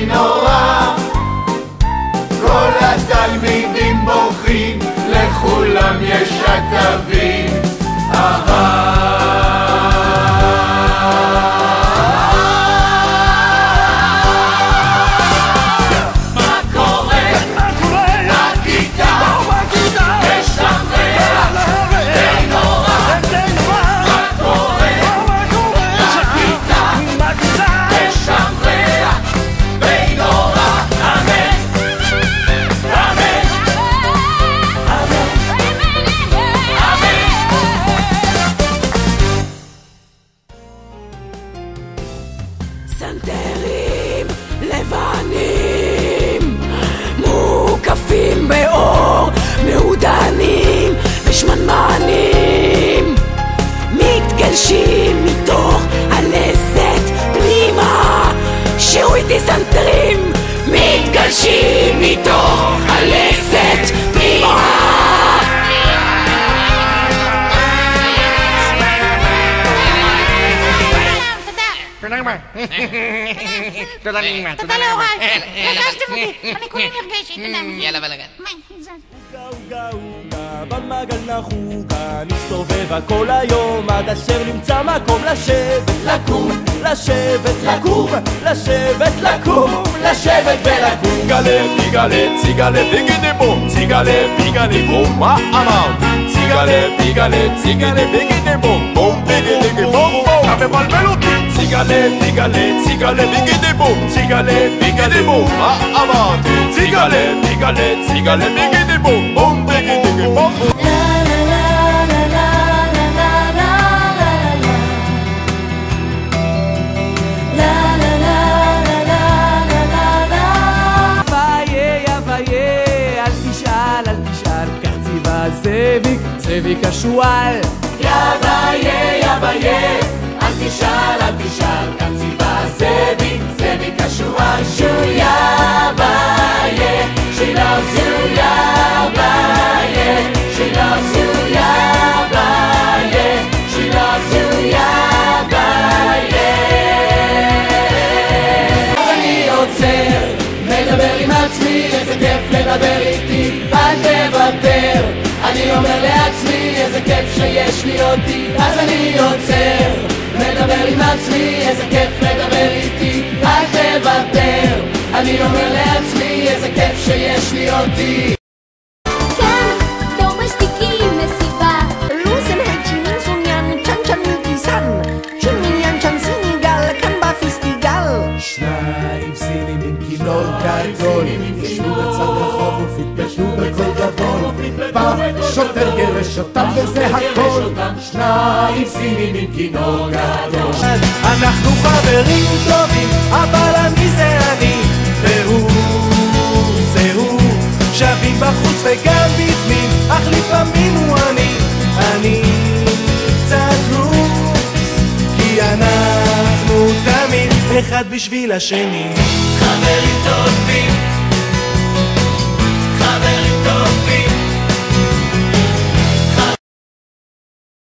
די נורא, כל התלמידים בוכים, לכולם יש עטבים. סנטרים לבנים מוקפים באור, מעודנים ושמנמנים, מתגלשים מתוך הלסת פנימה. שירו איתי סנטרים, מתגלשים מתוך הלסת פנימה. תודה נעימה, תודה להוריי, הרגשתם אותי, אני כולי נרגשת, יאללה בלגן. במעגל נחוגה נסתובבה כל היום עד אשר נמצא מקום לשבת, לקום, לשבת, לקום, לשבת, לקום, לשבת ולקום. ציגלה, פיגלה, ציגלה, ביגדי בום, ציגלה, פיגלי בום, מה אמרת? ציגלה, פיגלה, ציגלה, ביגדי בום, בום, ביגדי בום, בום. אתה מבלבל אותי. ציגלה, פיגלה, ציגלה, ביגדי בום, ציגלה, ביגדי בום, מה אמרת? ציגלה, פיגלה, ציגלה, ביגדי בום, בום, ביגדי בום. זאביק השועל. יא ביה, אל תשאל, אל תשאל, כך ציווה זאביק השועל. יא ביה, she loves you, יא ביה, she loves you, יא ביה, she loves you, יא ביה. אני עוצר, מדבר עם עצמי, איזה כיף לדבר איתי, אל תוותר. אני אומר לעצמי, איזה כיף שיש לי אותי, אז אני עוצר, מדבר עם עצמי, איזה כיף לדבר איתי, אל תוותר. אני אומר לעצמי, איזה כיף שיש לי אותי. כאן דומסטיקים מסיבה לוסן הג'ינין סוניין צ'ן צ'ן מיגיסן צ'ומיניאן צ'ן סיניגל כאן בפסטיגל. שניים סינים עם כינור גדול ישבו בצד רחוב ופטפטו בקול גדול, בא שוטר גרש אותם וזה הכל. שניים סינים עם כינור גדול. אנחנו חברים טובים אבל אני זה אני והוא זה הוא, שווים בחוץ וגם בפנים, אך לפעמים הוא אני קצת הוא, כי אנחנו תמיד אחד בשביל השני. חברים טובים